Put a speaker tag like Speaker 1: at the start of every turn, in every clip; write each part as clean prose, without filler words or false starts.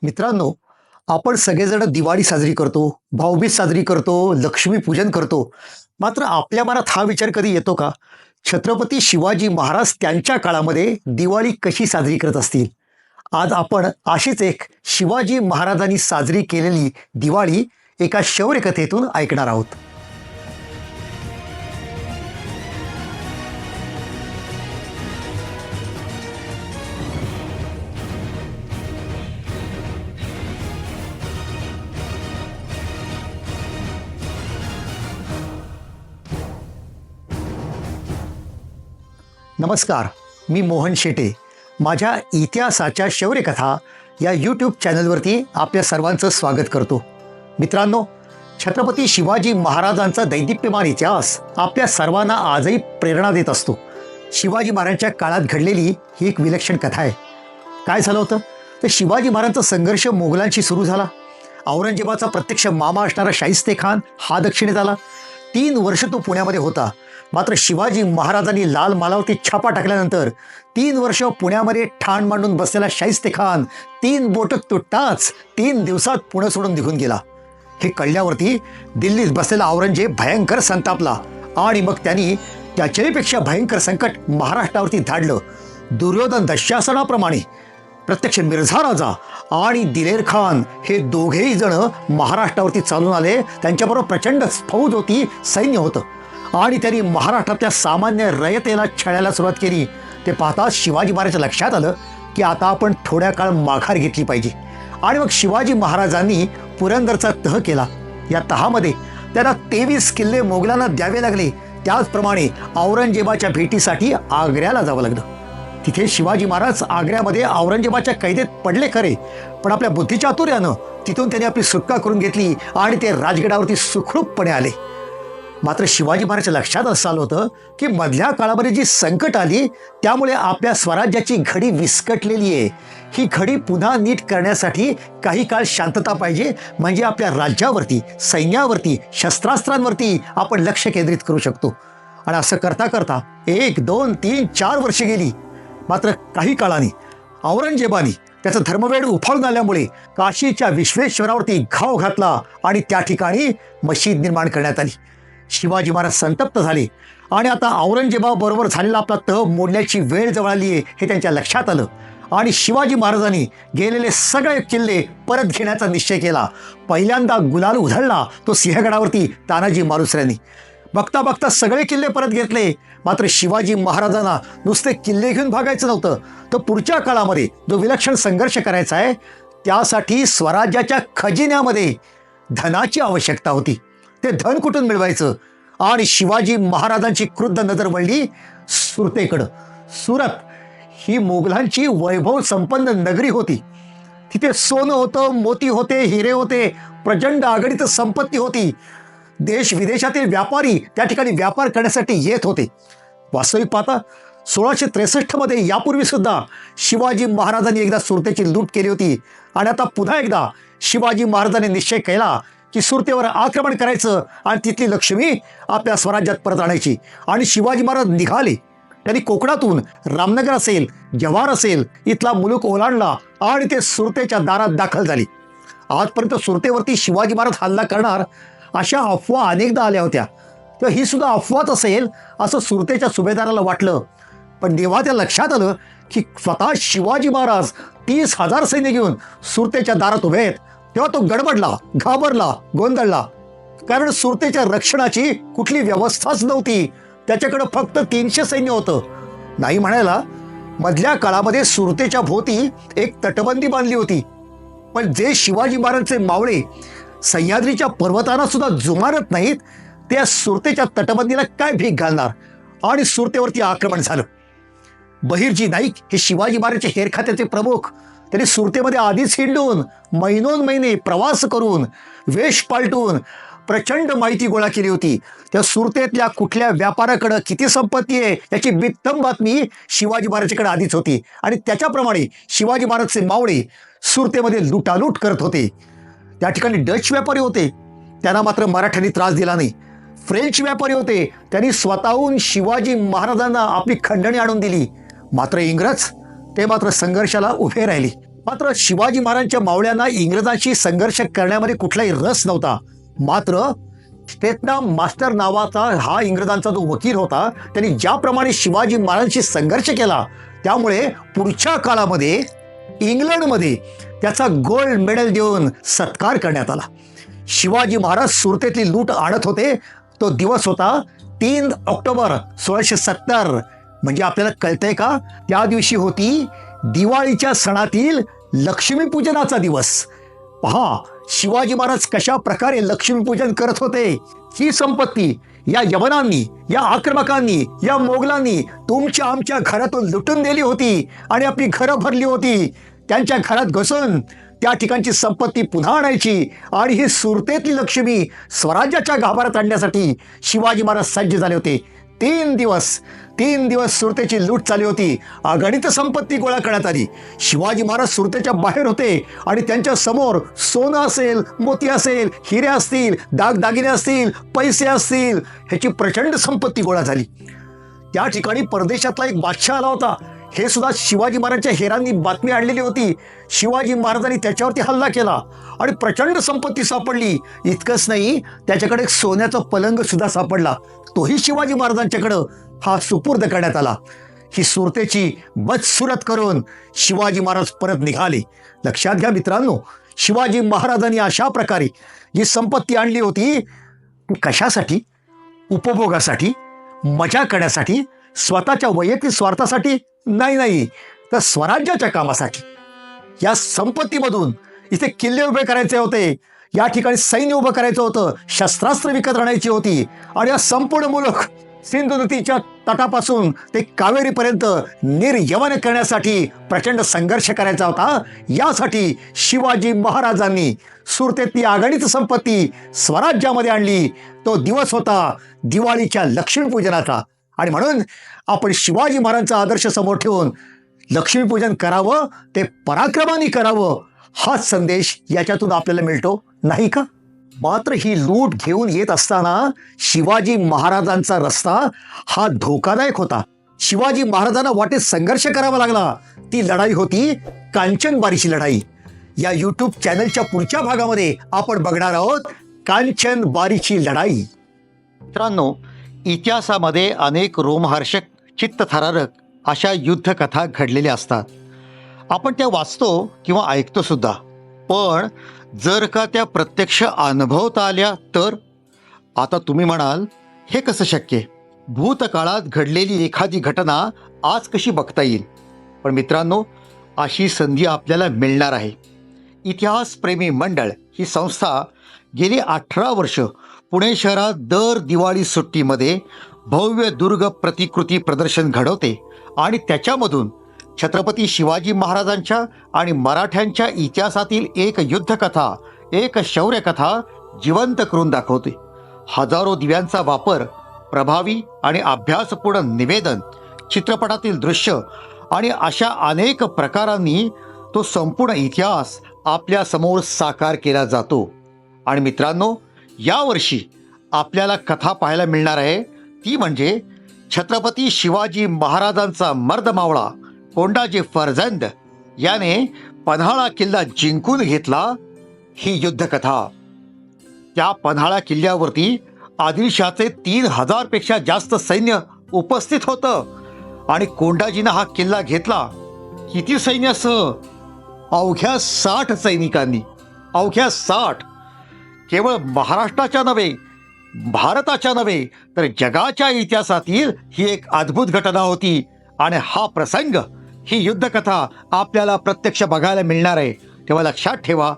Speaker 1: मित्रांनो, आपण सगळेजण दिवाळी साजरी करतो, भाऊबीज साजरी करतो, लक्ष्मीपूजन करतो. मात्र आपल्या मनात हा विचार कधी येतो का? छत्रपती शिवाजी महाराज त्यांच्या काळामध्ये दिवाळी कशी साजरी करत असतील? आज आपण अशीच एक शिवाजी महाराजांनी साजरी केलेली दिवाळी एका शौर्यकथेतून ऐकणार आहोत. नमस्कार, मी मोहन शेटे. माझ्या इतिहासाच्या शौर्यकथा या यूट्यूब चॅनलवरती आपल्या सर्वांचं स्वागत करतो. मित्रांनो, छत्रपती शिवाजी महाराजांचा दैदिप्यमान इतिहास आपल्या सर्वांना आजही प्रेरणा देत असतो. शिवाजी महाराजांच्या काळात घडलेली ही एक विलक्षण कथा आहे. काय झालं होतं तर शिवाजी महाराजांचा संघर्ष मोगलांशी सुरू झाला. औरंगजेबाचा प्रत्यक्ष मामा असणारा शाहिस्ते खान हा दक्षिणेत आला. 3 वर्ष तो पुण्यामध्ये होता. मात्र शिवाजी महाराजांनी लाल मालावरती छापा टाकल्यानंतर 3 वर्ष पुण्यामध्ये ठाण मांडून बसलेला शाहिस्ते खान 3 बोटं तुटताच 3 दिवसात पुणे सोडून निघून गेला. हे कळल्यावरती दिल्लीत बसलेला औरंगजेब भयंकर संतापला आणि मग त्यांनी त्याच्याहीपेक्षा भयंकर संकट महाराष्ट्रावरती धाडलं. दुर्योधन दशासनाप्रमाणे प्रत्यक्ष मिर्झा राजा आणि दिलेर खान हे दोघेही जण महाराष्ट्रावरती चालून आले. त्यांच्याबरोबर प्रचंड फौज होती, सैन्य होतं आणि त्यांनी महाराष्ट्रातल्या सामान्य रयतेला छळायला सुरुवात केली. ते पाहता शिवाजी महाराजांच्या लक्षात आलं की आता आपण थोड्या काळ माघार घेतली पाहिजे. आणि मग शिवाजी महाराजांनी पुरंदरचा तह केला. या तहामध्ये त्यांना 23 किल्ले मोगलांना द्यावे लागले. त्याचप्रमाणे औरंगजेबाच्या भेटीसाठी आग्र्याला जावं लागलं. तिथे शिवाजी महाराज आग्र्यामध्ये औरंगजेबाच्या कैदेत पडले खरे, पण आपल्या बुद्धिचातुर्यानं तिथून त्यांनी आपली सुटका करून घेतली आणि ते राजगडावरती सुखरूपपणे आले. मात्र शिवाजी महाराजांच्या लक्षात असं आलं होतं की मधल्या काळामध्ये जी संकट आली त्यामुळे आपल्या स्वराज्याची घडी विस्कटलेली आहे. ही घडी पुन्हा नीट करण्यासाठी काही काळ शांतता पाहिजे, म्हणजे आपल्या राज्यावरती, सैन्यावरती, शस्त्रास्त्रांवरती आपण लक्ष केंद्रित करू शकतो. आणि असं करता करता 1, 2, 3, 4 वर्षे गेली. मात्र काही काळाने औरंगजेबाने त्याचं धर्मवेड उफाळून आल्यामुळे काशीच्या विश्वेश्वरावरती घाव घातला आणि त्या ठिकाणी मशीद निर्माण करण्यात आली. शिवाजी महाराज संतप्त झाले आणि आता औरंगजेबाबरोबर झालेला आपला तह मोडण्याची वेळ जवळ आली आहे हे त्यांच्या लक्षात आलं. आणि शिवाजी महाराजांनी गेलेले सगळे किल्ले परत घेण्याचा निश्चय केला. पहिल्यांदा गुलाल उधळला तो सिंहगडावरती तानाजी मालुसऱ्यांनी. बघता बघता सगळे किल्ले परत घेतले. मात्र शिवाजी महाराजांना नुसते किल्ले घेऊन भागायचं नव्हतं, तर पुढच्या काळामध्ये जो विलक्षण संघर्ष करायचा आहे त्यासाठी स्वराज्याच्या खजिन्यामध्ये धनाची आवश्यकता होती. ते धन कुठून मिळवायचं? आणि शिवाजी महाराजांची क्रुद्ध नजर वळली सुरतेकडं. सुरत ही मोगलांची वैभव संपन्न नगरी होती. तिथे सोनं होतं, मोती होते, हिरे होते, प्रचंड आघाडीत संपत्ती होती. देश विदेशातील व्यापारी त्या ठिकाणी व्यापार करण्यासाठी येत होते. वास्तविक पाहता 1663 मध्ये यापूर्वी सुद्धा शिवाजी महाराजांनी एकदा सुरतेची लूट केली होती. आणि आता पुन्हा एकदा शिवाजी महाराजांनी निश्चय केला की सुरतेवर आक्रमण करायचं आणि तिथली लक्ष्मी आपल्या स्वराज्यात परत आणायची. आणि शिवाजी महाराज निघाले. त्यांनी कोकणातून रामनगर असेल, जव्हार असेल, इथला मुलूक ओलांडला आणि ते सुरतेच्या दारात दाखल झाले. आजपर्यंत सुरतेवरती शिवाजी महाराज हल्ला करणार अशा अफवा अनेकदा आल्या होत्या, तर ही सुद्धा अफवाच असेल असं सुरतेच्या सुभेदाराला वाटलं. पण जेव्हा त्या लक्षात आलं की स्वतः शिवाजी महाराज 30,000 सैन्य घेऊन सुरतेच्या दारात उभे आहेत, तेव्हा तो गडबडला, घाबरला, गोंधळला. कारण सुरतेच्या रक्षणाची कुठली व्यवस्थाच नव्हती. त्याच्याकडं फक्त 300 सैन्य होतं. नाही म्हणायला मधल्या काळामध्ये सुरतेच्या भोवती एक तटबंदी बांधली होती. पण जे शिवाजी महाराजांचे मावळे सह्याद्रीच्या पर्वतांना सुद्धा जुमानत नाहीत, त्या सुरतेच्या तटबंदीला काय भीक घालणार? आणि सुरतेवरती आक्रमण झालं. बहिर्जी नाईक हे शिवाजी महाराजांचे हेर खात्याचे प्रमुख. त्यांनी सुरतेमध्ये आधीच हिंडून महिनोन-महिने प्रवास करून वेश पालटून प्रचंड माहिती गोळा केली होती. त्या सुरतेतल्या कुठल्या व्यापाराकडं किती संपत्ती आहे याची बित्तम बातमी शिवाजी महाराजांकडे आधीच होती. आणि त्याच्याप्रमाणे शिवाजी महाराजचे मावळे सुरतेमध्ये लुटालूट करत होते. त्या ठिकाणी डच व्यापारी होते, त्यांना मात्र मराठ्यांनी त्रास दिला नाही. फ्रेंच व्यापारी होते, त्यांनी स्वतःहून शिवाजी महाराजांना आपली खंडणी आणून दिली. मात्र इंग्रज ते मात्र संघर्षाला उभे राहिली. मात्र शिवाजी महाराजांच्या मावळ्यांना इंग्रजांशी संघर्ष करण्यामध्ये कुठलाही रस नव्हता. मात्र स्टेटनम मास्टर नावाचा हा इंग्रजांचा जो वकील होता, त्यांनी ज्याप्रमाणे शिवाजी महाराजांशी संघर्ष केला, त्यामुळे पुढच्या काळामध्ये इंग्लंडमध्ये त्याचा गोल्ड मेडल देऊन सत्कार करण्यात आला. शिवाजी महाराज सुरतेतली लूट आणत होते. तो दिवस होता 3 ऑक्टोबर 1670. म्हणजे आपल्याला कळतंय का, त्या दिवशी होती दिवाळीच्या सणातील लक्ष्मीपूजनाचा दिवस. पहा शिवाजी महाराज कशा प्रकारे लक्ष्मीपूजन करत होते. ही संपत्ती या यवनांनी, या आक्रमकांनी, या मोगलांनी तुमच्या आमच्या घरातून लुटून दिली होती आणि आपली घरं भरली होती. त्यांच्या घरात घुसून त्या ठिकाणची संपत्ती पुन्हा आणायची आणि ही सुरतेतली लक्ष्मी स्वराज्याच्या गाभाऱ्यात आणण्यासाठी शिवाजी महाराज सज्ज झाले होते. 3 दिवस सुरतेची लूट चालली होती. अगणित संपत्ती गोळा करण्यात आली. शिवाजी महाराज सुरतेच्या बाहेर होते आणि त्यांच्या समोर सोनं असेल, मोती असेल, हिरे असतील, दागदागिने असतील, पैसे असतील, ह्याची प्रचंड संपत्ती गोळा झाली. त्या ठिकाणी परदेशातला एक बादशाह आला होता. हे सुद्धा शिवाजी महाराजांच्या हेरांनी बातमी आणलेली होती. शिवाजी महाराजांनी त्याच्यावरती हल्ला केला आणि प्रचंड संपत्ती सापडली. इतकंच नाही, त्याच्याकडे एक सोन्याचा पलंग सुद्धा सापडला. तोही शिवाजी महाराजांच्याकडं हा सुपूर्द करण्यात आला. ही सुरतेची बदसुरत करून शिवाजी महाराज परत निघाले. लक्षात घ्या मित्रांनो, शिवाजी महाराजांनी अशा प्रकारे जी संपत्ती आणली होती, कशासाठी? उपभोगासाठी, मजा करण्यासाठी, स्वतःच्या वैयक्तिक स्वार्थासाठी नाही, तर स्वराज्याच्या कामासाठी. या संपत्तीमधून इथे किल्ले उभे करायचे होते, या ठिकाणी सैन्य उभं करायचं होतं, शस्त्रास्त्र विकत आणायची होती आणि या संपूर्ण मुलूक सिंधू नदीच्या तटापासून ते कावेरीपर्यंत निर्यवन करण्यासाठी प्रचंड संघर्ष करायचा होता. यासाठी शिवाजी महाराजांनी सुरतेतली अगणित संपत्ती स्वराज्यामध्ये आणली. तो दिवस होता दिवाळीच्या लक्ष्मीपूजनाचा आणि म्हणून आपण शिवाजी महाराजांचा आदर्श समोर ठेवून लक्ष्मीपूजन करावं, ते पराक्रमाने करावं, हाच संदेश याच्यातून आपल्याला मिळतो नाही का? मात्र ही लूट घेऊन येत असताना शिवाजी महाराजांचा रस्ता हा धोकादायक होता. शिवाजी महाराजांना वाटेत संघर्ष करावा लागला. ती लढाई होती कांचनबारीची लढाई. या यूट्यूब चॅनलच्या पुढच्या भागामध्ये आपण बघणार आहोत कांचनबारीची लढाई. मित्रांनो, इतिहासामध्ये अनेक रोमहर्षक, चित्तथरारक अशा युद्धकथा घडलेल्या असतात. आपण त्या वाचतो किंवा ऐकतो सुद्धा. पण जर का त्या प्रत्यक्ष अनुभवता आल्या तर? आता तुम्ही म्हणाल, हे कसं शक्य? भूतकाळात घडलेली एखादी घटना आज कशी बघता येईल? पण मित्रांनो, अशी संधी आपल्याला मिळणार आहे. इतिहासप्रेमी मंडळ ही संस्था गेली 18 वर्ष पुणे शहरात दर दिवाळी सुट्टीमध्ये भव्य दुर्ग प्रतिकृती प्रदर्शन घडवते आणि त्याच्यामधून छत्रपती शिवाजी महाराजांच्या आणि मराठ्यांच्या इतिहासातील एक युद्धकथा, एक शौर्यकथा जिवंत करून दाखवते. हजारो दिव्यांचा वापर, प्रभावी आणि अभ्यासपूर्ण निवेदन, चित्रपटातील दृश्य आणि अशा अनेक प्रकारांनी तो संपूर्ण इतिहास आपल्यासमोर साकार केला जातो. आणि मित्रांनो, यावर्षी आपल्याला कथा पाहायला मिळणार आहे ती म्हणजे छत्रपती शिवाजी महाराजांचा मर्दमावळा कोंडाजी फर्जंद याने पन्हाळा किल्ला जिंकून घेतला, ही युद्धकथा. त्या पन्हाळा किल्ल्यावरती आदिलशाहचे 3000 पेक्षा जास्त सैन्य उपस्थित होतं आणि कोंडाजीनं हा किल्ला घेतला. किती सैन्यासह? अवघ्या 60 सैनिकांनी. अवघ्या 60. केवळ महाराष्ट्राच्या नव्हे, भारताच्या नव्हे, तर जगाच्या इतिहासातील ही एक अद्भुत घटना होती. आणि हा प्रसंग, ही युद्धकथा आपल्याला प्रत्यक्ष बघायला मिळणार आहे. तेव्हा लक्षात ठेवा,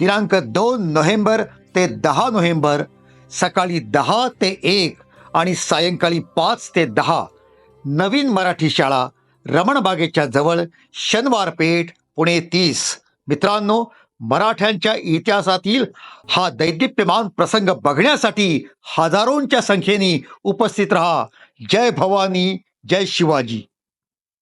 Speaker 1: दिनांक 2 नोव्हेंबर ते 10 नोव्हेंबर सकाळी 10 ते 1 आणि सायंकाळी 5 ते 10 नवीन मराठी शाळा, रमणबागेच्या जवळ, शनिवार पेठ, पुणे 30. मित्रांनो, मराठ्यांच्या इतिहासातील हा दैदिप्यमान प्रसंग बघण्यासाठी हजारोंच्या संख्येने उपस्थित रहा. जय भवानी, जय शिवाजी.